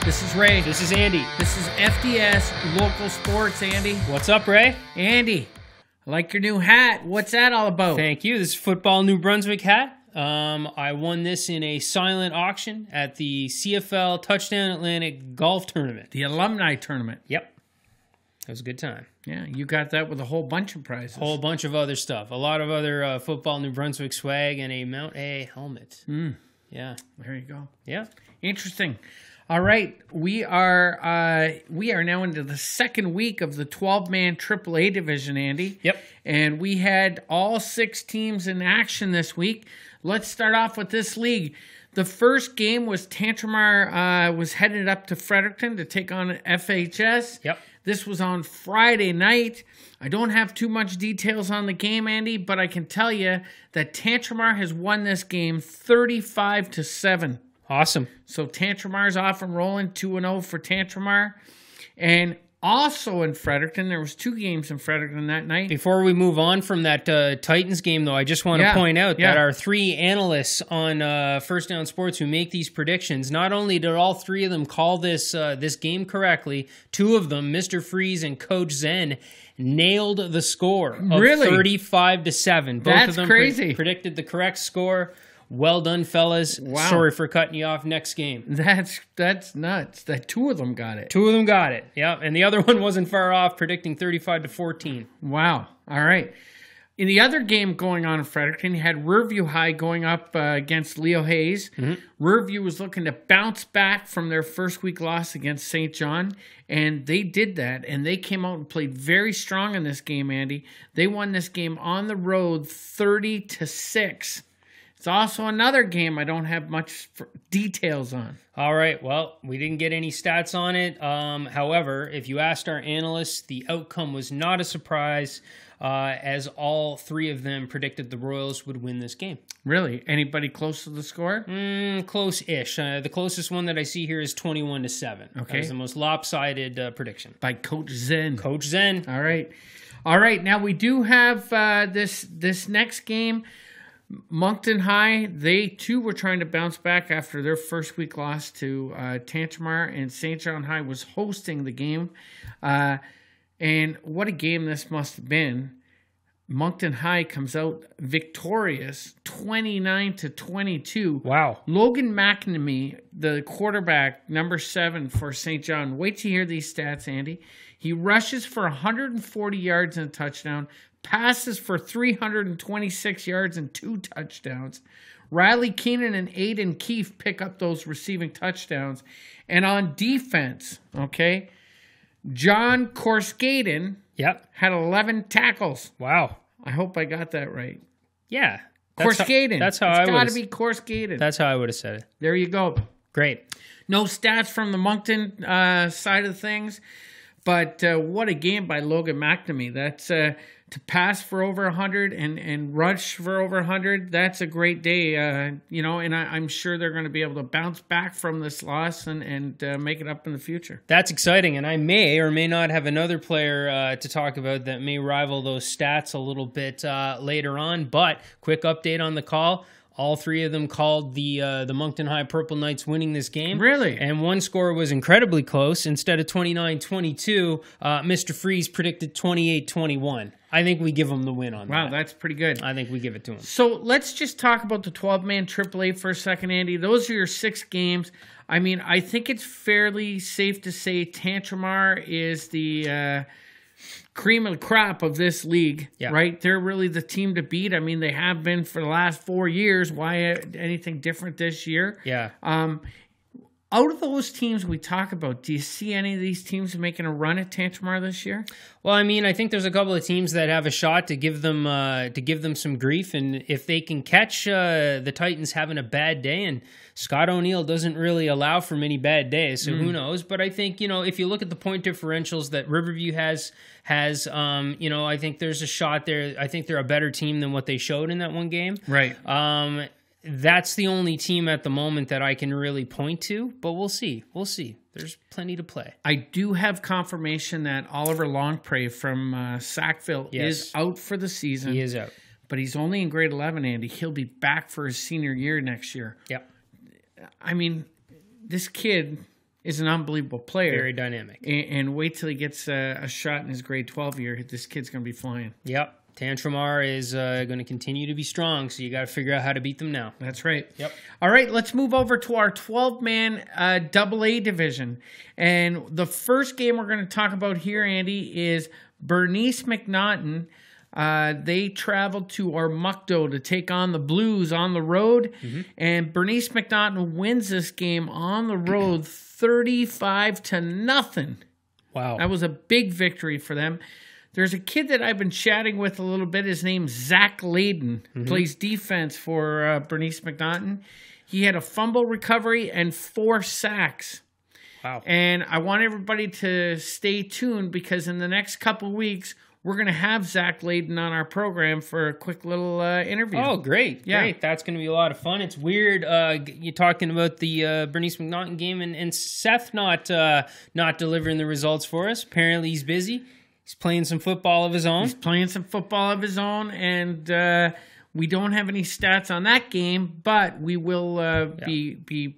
This is Ray. This is Andy. This is FDS Local Sports, Andy. What's up, Ray? Andy, I like your new hat. What's that all about? Thank you. This is Football New Brunswick hat. I won this in a silent auction at the CFL Touchdown Atlantic Golf Tournament. The alumni tournament. Yep. It was a good time. Yeah, you got that with a whole bunch of prizes. A whole bunch of other stuff. A lot of other Football New Brunswick swag and a Man AA helmet. Yeah. There you go. Yeah. Interesting. All right, we are now into the second week of the 12-man AAA division, Andy. Yep. And we had all 6 teams in action this week. Let's start off with this league. The first game was Tantramar was headed up to Fredericton to take on FHS. Yep. This was on Friday night. I don't have too much details on the game, Andy, but I can tell you that Tantramar has won this game 35-7. Awesome. So Tantramar's off and rolling, 2-0 for Tantramar. And also in Fredericton, there was 2 games in Fredericton that night. Before we move on from that Titans game, though, I just want to point out that our 3 analysts on First Down Sports who make these predictions, not only did all 3 of them call this game correctly, 2 of them, Mr. Freeze and Coach Zen, nailed the score of 35-7. Both That's of them crazy. Predicted the correct score. Well done, fellas. Wow. Sorry for cutting you off. Next game. That's nuts. That 2 of them got it. 2 of them got it. Yeah, and the other one wasn't far off, predicting 35-14. Wow. All right. In the other game going on in Fredericton, you had Riverview High going up against Leo Hayes. Riverview was looking to bounce back from their first week loss against St. John, and they did that, and they came out and played very strong in this game, Andy. They won this game on the road 30-6. It's also another game I don't have much details on. All right. Well, we didn't get any stats on it. However, if you asked our analysts, the outcome was not a surprise, as all 3 of them predicted the Royals would win this game. Really? Anybody close to the score? Close-ish. The closest one that I see here is 21-7. Okay. That was the most lopsided prediction. By Coach Zen. Coach Zen. All right. All right. Now, we do have this next game. Moncton High, they too were trying to bounce back after their first week loss to Tantramar, and St. John High was hosting the game. And what a game this must have been. Moncton High comes out victorious, 29-22. Wow. Logan McNamee, the quarterback, number 7 for St. John. Wait to hear these stats, Andy. He rushes for 140 yards and a touchdown, passes for 326 yards and 2 touchdowns. Riley Keenan and Aiden Keefe pick up those receiving touchdowns. And on defense, okay, John Korskaden had 11 tackles. Wow. I hope I got that right. Yeah. Korskaden. That's how I would have... It's got to be Korskaden. That's how I would have said it. There you go. Great. No stats from the Moncton side of things, but what a game by Logan McNamee. That's to pass for over 100 and rush for over 100. That's a great day, and I'm sure they're going to be able to bounce back from this loss and make it up in the future. That's exciting, and I may or may not have another player to talk about that may rival those stats a little bit later on, but quick update on the call. All 3 of them called the Moncton High Purple Knights winning this game. Really? And one score was incredibly close. Instead of 29-22, Mr. Freeze predicted 28-21. I think we give him the win on that. Wow, that's pretty good. I think we give it to him. So let's just talk about the 12-man AAA for a second, Andy. Those are your 6 games. I mean, I think it's fairly safe to say Tantramar is the cream of the crop of this league, right? They're really the team to beat. I mean, they have been for the last 4 years. Why anything different this year? Yeah. Out of those teams we talk about, do you see any of these teams making a run at Tantramar this year? Well, I mean, I think there's a couple of teams that have a shot to give them some grief, and if they can catch the Titans having a bad day, and Scott O'Neill doesn't really allow for many bad days, so who knows? But I think if you look at the point differentials that Riverview has, I think there's a shot there. I think they're a better team than what they showed in that one game. Right. That's the only team at the moment that I can really point to, but we'll see. We'll see. There's plenty to play. I do have confirmation that Oliver Longpre from Sackville is out for the season. He is out. But he's only in grade 11, Andy. He'll be back for his senior year next year. Yep. I mean, this kid is an unbelievable player. Very dynamic. And wait till he gets a shot in his grade 12 year. This kid's going to be flying. Yep. Tantramar is going to continue to be strong, so you got to figure out how to beat them now. That's right. Yep. All right, let's move over to our 12-man AA division. And the first game we're going to talk about here, Andy, is Bernice McNaughton. They traveled to Armuckdo to take on the Blues on the road. Mm-hmm. And Bernice McNaughton wins this game on the road 35-0. Wow. That was a big victory for them. There's a kid that I've been chatting with a little bit. His name's Zach Layden. Mm-hmm. Plays defense for Bernice McNaughton. He had a fumble recovery and 4 sacks. Wow. And I want everybody to stay tuned because in the next couple weeks, we're going to have Zach Layden on our program for a quick little interview. Oh, great. Yeah. Great. That's going to be a lot of fun. It's weird you're talking about the Bernice McNaughton game and Seth not delivering the results for us. Apparently he's busy. He's playing some football of his own. And we don't have any stats on that game, but we will be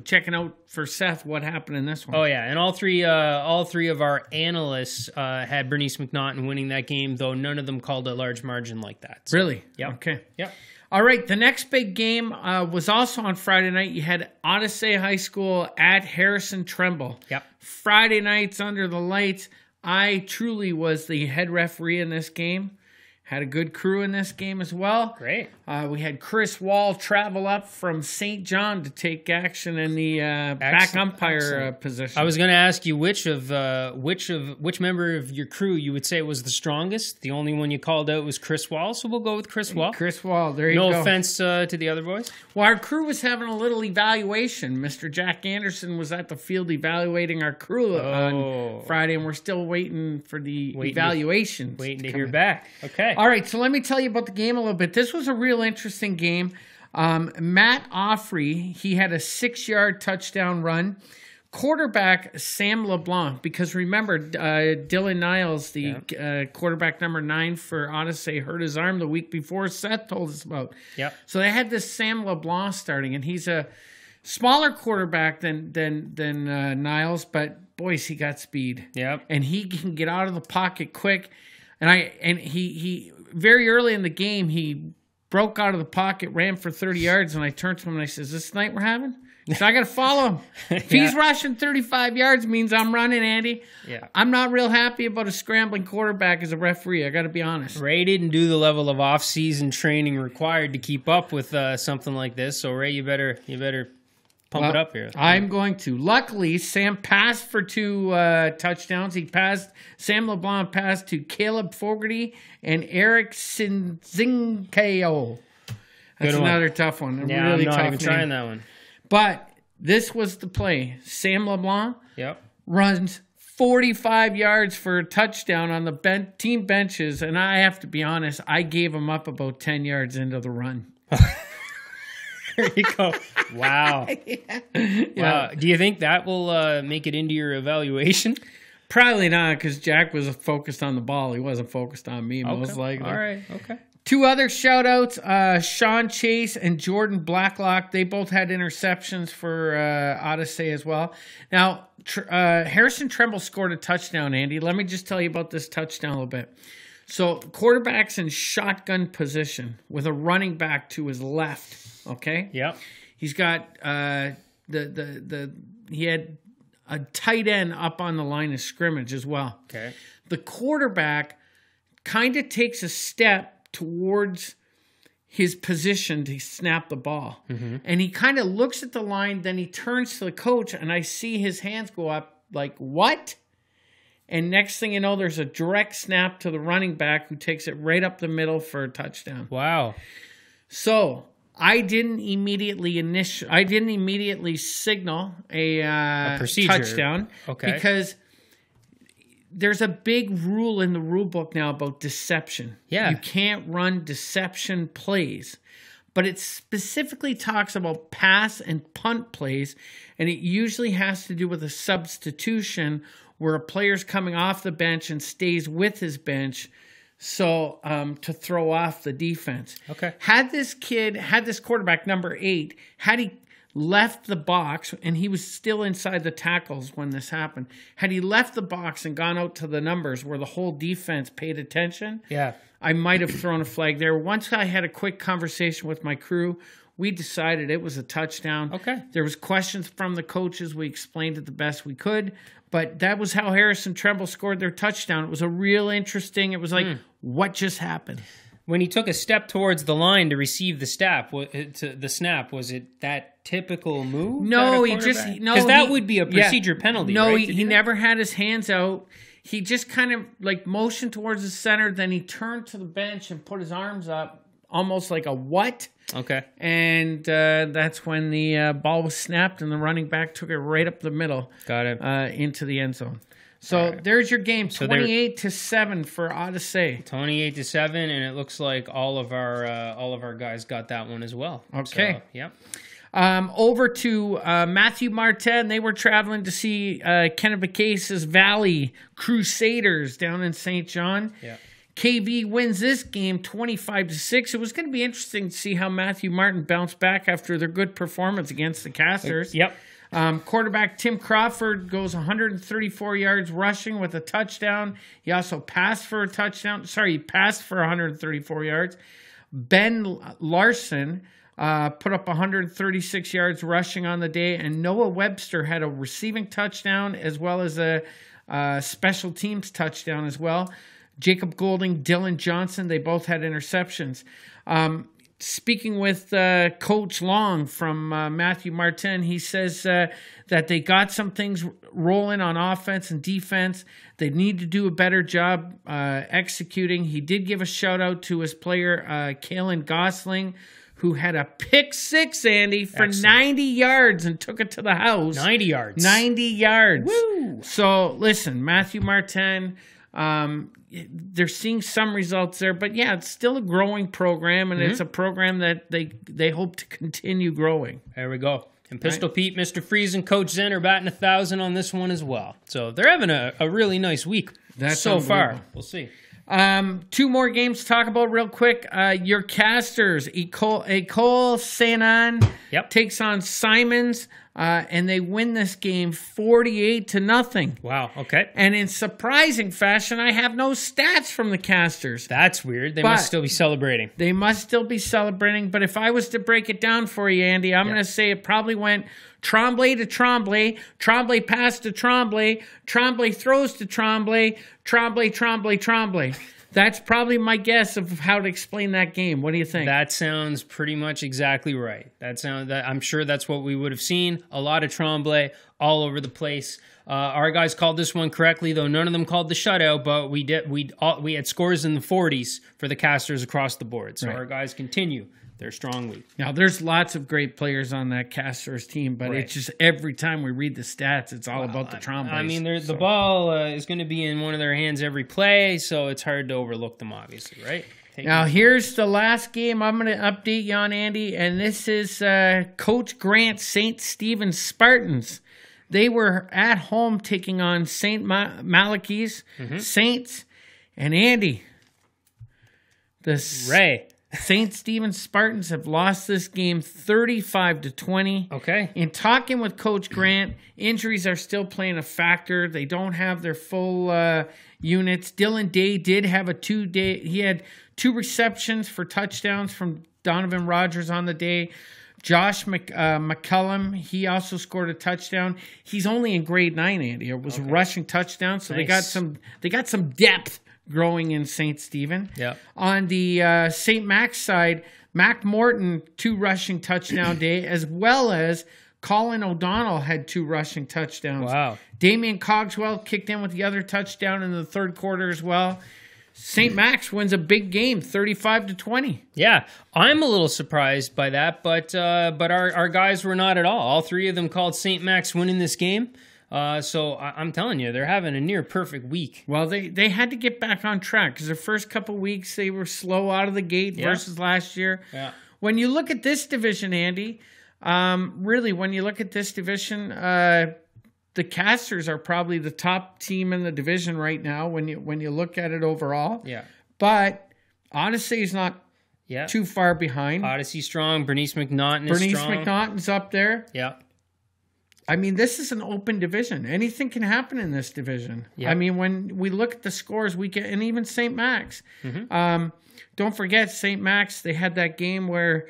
checking out for Seth what happened in this one. Oh yeah, and all three of our analysts had Bernice McNaughton winning that game, though none of them called a large margin like that. So, really? Yeah. Okay. Yep. All right, the next big game was also on Friday night. You had Odyssey High School at Harrison Tremble. Yep. Friday nights under the lights. I truly was the head referee in this game. Had a good crew in this game as well. Great. We had Chris Wall travel up from St. John to take action in the back umpire position. I was going to ask you which member of your crew you would say was the strongest. The only one you called out was Chris Wall, so we'll go with Chris Wall. Chris Wall, there you go. No offense to the other boys. Well, our crew was having a little evaluation. Mr. Jack Anderson was at the field evaluating our crew on Friday, and we're still waiting for the evaluations. Waiting to hear back. Okay. All right, so let me tell you about the game a little bit. This was a real interesting game. Matt Offrey, he had a 6-yard touchdown run. Quarterback Sam LeBlanc, because remember, Dylan Niles, the quarterback number 9 for Odyssey, hurt his arm the week before Seth told us about. Yep. So they had this Sam LeBlanc starting, and he's a smaller quarterback than Niles, but boys, he got speed. Yep. And he can get out of the pocket quick. And he very early in the game, he broke out of the pocket, ran for 30 yards, and I turned to him and I said, "Is this the night we're having?" So I got to follow him. If he's rushing 35 yards, means I'm running, Andy. Yeah. I'm not real happy about a scrambling quarterback as a referee. I got to be honest. Ray didn't do the level of off-season training required to keep up with something like this. So Ray, you better pump it up here. I'm going to. Luckily, Sam passed for 2 touchdowns. Sam LeBlanc passed to Caleb Fogarty and Eric Sinzinkeo. That's another tough one. I'm not even trying that one. But this was the play. Sam LeBlanc runs 45 yards for a touchdown on the team benches, and I have to be honest, I gave him up about 10 yards into the run. There you go. Wow. Wow. Do you think that will make it into your evaluation? Probably not, because Jack was focused on the ball. He wasn't focused on me, most likely. All right. Okay. 2 other shout-outs, Sean Chase and Jordan Blacklock. They both had interceptions for Odyssey as well. Now, Harrison Tremble scored a touchdown, Andy. Let me just tell you about this touchdown a little bit. So, quarterback's in shotgun position with a running back to his left. Okay. Yep. He's got he had a tight end up on the line of scrimmage as well. Okay. The quarterback kind of takes a step towards his position to snap the ball, and he kind of looks at the line. Then he turns to the coach, and I see his hands go up like, "What?" And next thing you know, there's a direct snap to the running back who takes it right up the middle for a touchdown. Wow. So I didn't immediately signal a touchdown, because there's a big rule in the rule book now about deception. Yeah. You can't run deception plays, but it specifically talks about pass and punt plays, and it usually has to do with a substitution where a player's coming off the bench and stays with his bench. So to throw off the defense. Okay. Had this quarterback, number 8, had he left the box, and he was still inside the tackles when this happened. Had he left the box and gone out to the numbers where the whole defense paid attention, I might have thrown a flag there. Once I had a quick conversation with my crew, we decided it was a touchdown. Okay. There was questions from the coaches. We explained it the best we could. But that was how Harrison Tremble scored their touchdown. It was a real interesting. It was like, what just happened? When he took a step towards the line to receive the snap, was it that typical move? No, because that would be a procedure penalty. No, right? he never had his hands out. He just kind of like motioned towards the center. Then he turned to the bench and put his arms up, almost like a what? Okay. And that's when the ball was snapped and the running back took it right up the middle. Got it. Into the end zone. So there's your game, 28-7 for Odyssey. 28-7, and it looks like all of our guys got that one as well. Okay. So, yep. Over to Matthew Martin. They were traveling to see Kennebecase's Valley Crusaders down in St. John. Yeah. KV wins this game 25-6. It was going to be interesting to see how Matthew Martin bounced back after their good performance against the Casters. Yep. Quarterback Tim Crawford goes 134 yards rushing with a touchdown. He also passed for a touchdown. He passed for 134 yards. Ben Larson put up 136 yards rushing on the day, and Noah Webster had a receiving touchdown as well as a special teams touchdown as well. Jacob Golding, Dylan Johnson, they both had interceptions. Speaking with Coach Long from Matthew Martin, he says that they got some things rolling on offense and defense. They need to do a better job executing. He did give a shout out to his player, Kalen Gosling, who had a pick six, Andy, for Excellent. 90 yards and took it to the house. 90 yards. 90 yards. Woo! So, listen, Matthew Martin, they're seeing some results there, but yeah, it's still a growing program, and it's a program that they hope to continue growing. There we go. And Pistol Pete, Mr. Freeze, and Coach Zen are batting 1,000 on this one as well. So they're having a really nice week so far. We'll see. Two more games to talk about real quick. Your Casters, Ecole Saint-Anne takes on Simons, and they win this game 48-0. Wow, okay. And in surprising fashion, I have no stats from the Casters. That's weird. They must still be celebrating. They must still be celebrating, but if I was to break it down for you, Andy, I'm going to say it probably went Tremblay to Tremblay, Tremblay pass to Tremblay, Tremblay throws to Tremblay, Tremblay, Tremblay, Tremblay. That's probably my guess of how to explain that game. What do you think? That sounds pretty much exactly right. I'm sure that's what we would have seen. A lot of Tremblay all over the place. Our guys called this one correctly, though none of them called the shutout. But we had scores in the 40s for the Casters across the board. So our guys continue their strong week. Now, there's lots of great players on that Casters team, but it's just every time we read the stats, it's all about the Tremblays. I mean, the ball is going to be in one of their hands every play, so it's hard to overlook them, obviously, right? Now, here's the last game I'm going to update you on, Andy, and this is Coach Grant St. Stephen's Spartans. They were at home taking on St. Malachy's Saints, and Andy, St. Stephen's Spartans have lost this game 35-20. Okay. In talking with Coach Grant, injuries are still playing a factor. They don't have their full units. Dylan Day did have he had 2 receptions for touchdowns from Donovan Rogers on the day. Josh McCullum, he also scored a touchdown. He's only in grade 9, Andy. It was a rushing touchdown, so nice. they got some depth growing in St. Stephen. Yeah. On the St. Max side, Mac Morton, 2 rushing touchdown day, as well as Colin O'Donnell had 2 rushing touchdowns. Wow. Damian Cogswell kicked in with the other touchdown in the third quarter as well. St. Max wins a big game, 35-20. Yeah, I'm a little surprised by that, but our guys were not at all. All 3 of them called St. Max winning this game. So I'm telling you, they're having a near perfect week. Well, they had to get back on track because their first couple weeks they were slow out of the gate versus last year. Yeah. When you look at this division, Andy, really, when you look at this division, the Casters are probably the top team in the division right now when you look at it overall. Yeah. But Odyssey is not Yeah. too far behind. Odyssey strong. Bernice McNaughton is strong. Bernice McNaughton's up there. Yeah. I mean, this is an open division. Anything can happen in this division. Yeah. I mean, when we look at the scores, we get, and even St. Max. Mm-hmm. Don't forget, St. Max, they had that game where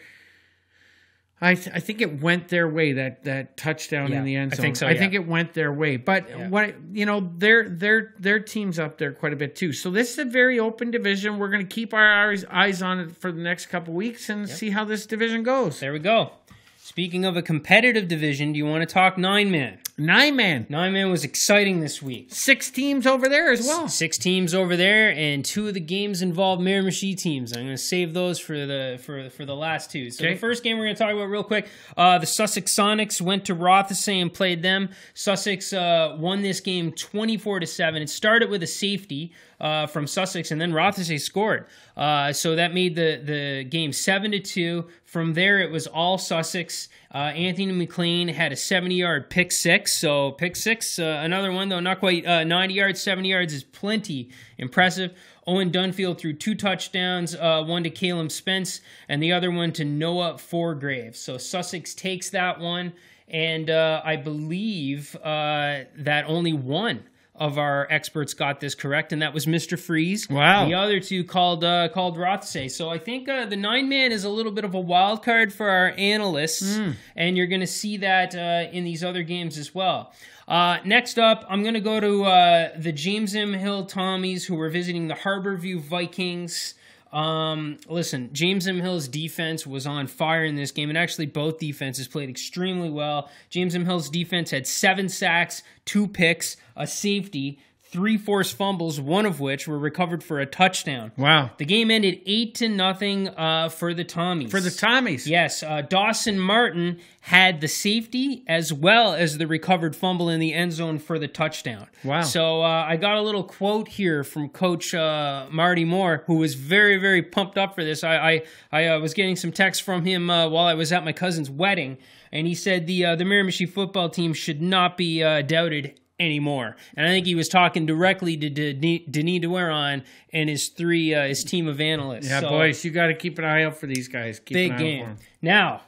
I think it went their way, that touchdown in the end zone. I think so. I think it went their way. But their team's up there quite a bit too. So this is a very open division. We're going to keep our eyes on it for the next couple of weeks and see how this division goes. There we go. Speaking of a competitive division, do you want to talk 9-man? 9-man. 9-man was exciting this week. 6 teams over there as well. 6 teams over there, and 2 of the games involved Miramichi teams. I'm going to save those for the last 2. So the first game we're going to talk about real quick, the Sussex Sonics went to Rothesay and played them. Sussex won this game 24-7. It started with a safety from Sussex, and then Rothesay scored. So that made the game 7-2. From there, it was all Sussex. Anthony McLean had a 70-yard pick six. So pick six, another one, though not quite 90 yards. 70 yards is plenty impressive. Owen Dunfield threw 2 touchdowns, one to Caleb Spence and the other one to Noah Foregrave. So Sussex takes that one, and I believe that only one of our experts got this correct, and that was Mr. Freeze. Wow. The other 2 called Rothesay. So I think the 9-man is a little bit of a wild card for our analysts, and you're going to see that in these other games as well. Next up, I'm going to go to the James M. Hill Tommies, who were visiting the Harborview Vikings. Listen, James M. Hill's defense was on fire in this game, and actually both defenses played extremely well. James M. Hill's defense had 7 sacks, 2 picks, a safety, 3 forced fumbles, one of which were recovered for a touchdown. Wow. The game ended 8-0 for the Tommies. For the Tommies. Yes. Dawson Martin had the safety as well as the recovered fumble in the end zone for the touchdown. Wow. So I got a little quote here from Coach Marty Moore, who was very, very pumped up for this. I was getting some texts from him while I was at my cousin's wedding, and he said the Miramichi football team should not be doubted anymore. And I think he was talking directly to Denis Dueron and his team of analysts. Yeah, so, boys, you got to keep an eye out for these guys. Keep big an eye game. out for them. Now,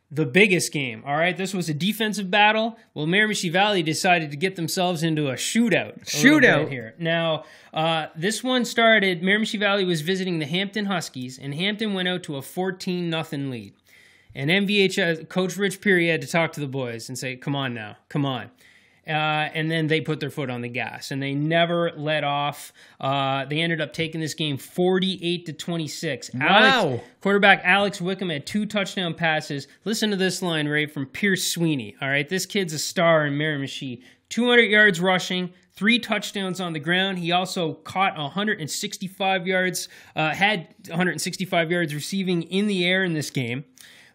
the biggest game. All right, this was a defensive battle. Well, Miramichi Valley decided to get themselves into a shootout. Here. Now, this one started, Miramichi Valley was visiting the Hampton Huskies, and Hampton went out to a 14-0 lead. And MVH, Coach Rich Peary had to talk to the boys and say, come on now, come on. And then they put their foot on the gas, and they never let off. They ended up taking this game 48-26. Wow. Quarterback Alex Wickham had 2 touchdown passes. Listen to this line, right, from Pierce Sweeney. All right, this kid's a star in Miramichi. 200 yards rushing, 3 touchdowns on the ground. He also caught 165 yards, had 165 yards receiving in the air in this game.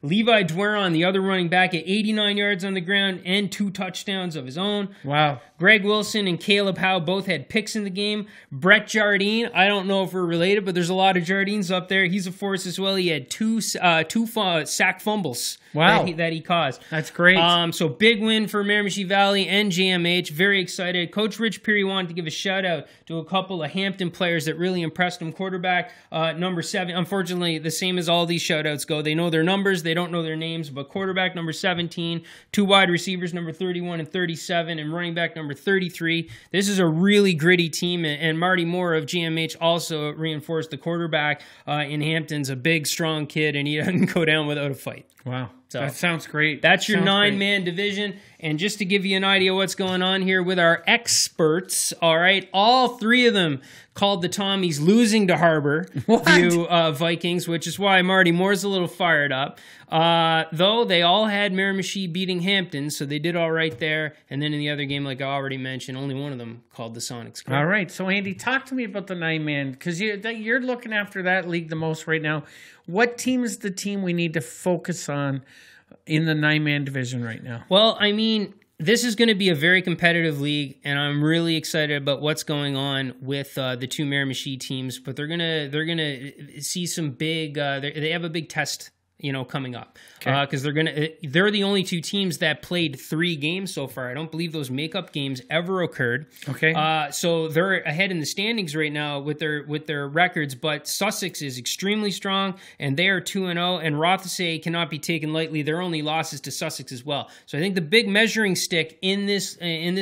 Levi Dweron, the other running back, at 89 yards on the ground and 2 touchdowns of his own. Wow. Greg Wilson and Caleb Howe both had picks in the game. Brett Jardine, I don't know if we're related, but there's a lot of Jardines up there. He's a force as well. He had 2 sack fumbles. Wow. that he caused. That's great. So big win for Miramichi Valley and JMH. Very excited. Coach Rich Peary wanted to give a shout out to a couple of Hampton players that really impressed him. Quarterback number 7. Unfortunately, the same as all these shout outs go. They know their numbers. They don't know their names. But quarterback number 17, 2 wide receivers number 31 and 37, and running back number 33. This is a really gritty team. And Marty Moore of GMH also reinforced the quarterback in Hampton's a big, strong kid, and he doesn't go down without a fight. Wow. So that sounds great. That's your 9-man division. And just to give you an idea what's going on here with our experts, all right, all 3 of them called the Tommies losing to Harborview Vikings, which is why Marty Moore's a little fired up. Though they all had Miramichi beating Hampton, so they did all right there. And then in the other game, like I already mentioned, only one of them called the Sonics. All right. So, Andy, talk to me about the 9-man, because you're looking after that league the most right now. What team is the team we need to focus on in the 9-man division right now? Well, I mean, this is going to be a very competitive league, and I'm really excited about what's going on with the 2 Miramichi teams. But they're gonna see some big. They have a big test coming up, because they're the only two teams that played 3 games so far. I don't believe those makeup games ever occurred. Okay. So they're ahead in the standings right now with their records, but Sussex is extremely strong, and they are 2-0, and Rothesay cannot be taken lightly. Their only losses to Sussex as well. So I think the big measuring stick in this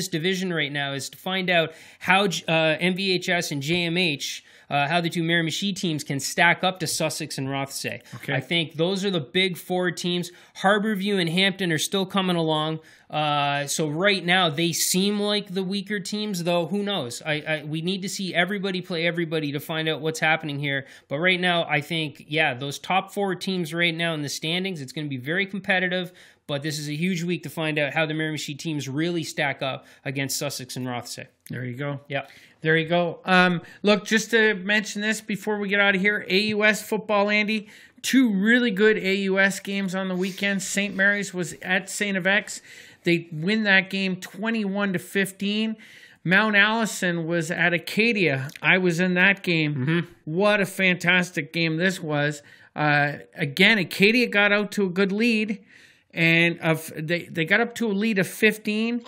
division right now is to find out how MVHS and JMH, how the two Miramichi teams can stack up to Sussex and Rothesay. Okay. I think those are the big 4 teams. Harborview and Hampton are still coming along. So right now they seem like the weaker teams, though who knows? We need to see everybody play everybody to find out what's happening here. But right now, I think, those top 4 teams right now in the standings, it's going to be very competitive. But this is a huge week to find out how the Miramichi teams really stack up against Sussex and Rothesay. There you go. Yeah. There you go. Look, just to mention this before we get out of here, AUS football, Andy. 2 really good AUS games on the weekend. St. Mary's was at St. FDS. They win that game 21-15. Mount Allison was at Acadia. I was in that game. Mm-hmm. What a fantastic game this was. Again, Acadia got out to a good lead, and they got up to a lead of 15.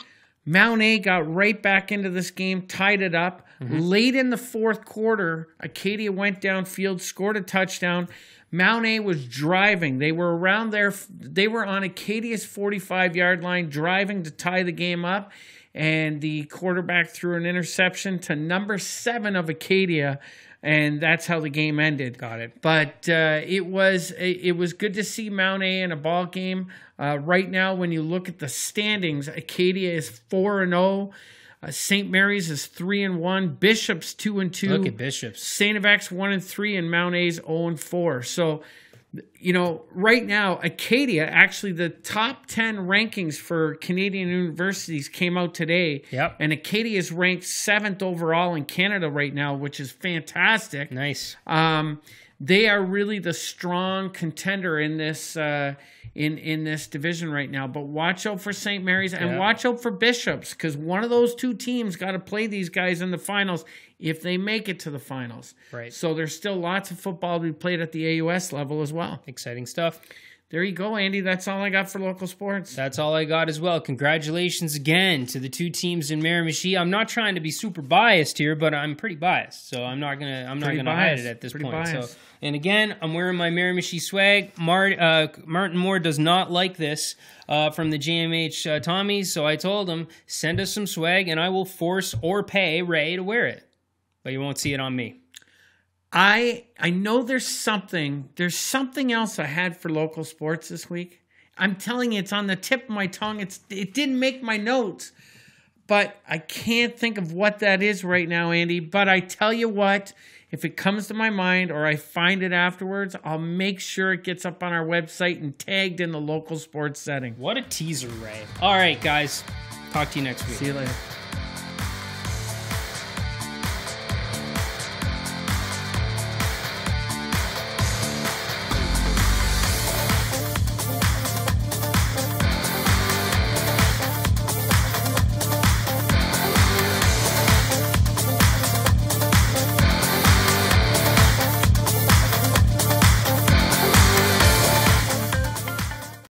Mount A got right back into this game, tied it up. Mm-hmm. Late in the 4th quarter, Acadia went downfield, scored a touchdown. Mount A was driving. They were around there. They were on Acadia's 45-yard line, driving to tie the game up. And the quarterback threw an interception to number 7 of Acadia, and that's how the game ended. Got it. But it was good to see Mount A in a ball game. Right now, when you look at the standings, Acadia is 4-0. St. Mary's is 3-1. Bishop's 2-2. Look at Bishop's. St. FDS 1-3, and Mount A's 0-4. So, right now, Acadia, actually the top 10 rankings for Canadian universities came out today. Yep. And Acadia is ranked 7th overall in Canada right now, which is fantastic. Nice. They are really the strong contender in this in this division right now. But watch out for St. Mary's and watch out for Bishop's, because one of those 2 teams got to play these guys in the finals if they make it to the finals. Right. So there's still lots of football to be played at the AUS level as well. Exciting stuff. There you go, Andy. That's all I got for local sports. That's all I got as well. Congratulations again to the 2 teams in Miramichi. I'm not trying to be super biased here, but I'm pretty biased, so I'm not gonna hide it at this point. Biased. So, and again, I'm wearing my Miramichi swag. Martin Moore does not like this from the JMH Tommies, so I told him, send us some swag, and I will force or pay Ray to wear it, but you won't see it on me. I know there's something else I had for local sports this week. I'm telling you, it's on the tip of my tongue. It didn't make my notes, but I can't think of what that is right now, Andy. But I tell you what, if it comes to my mind or I find it afterwards, I'll make sure it gets up on our website and tagged in the local sports setting. What a teaser, Ray. All right, guys. Talk to you next week. See you later.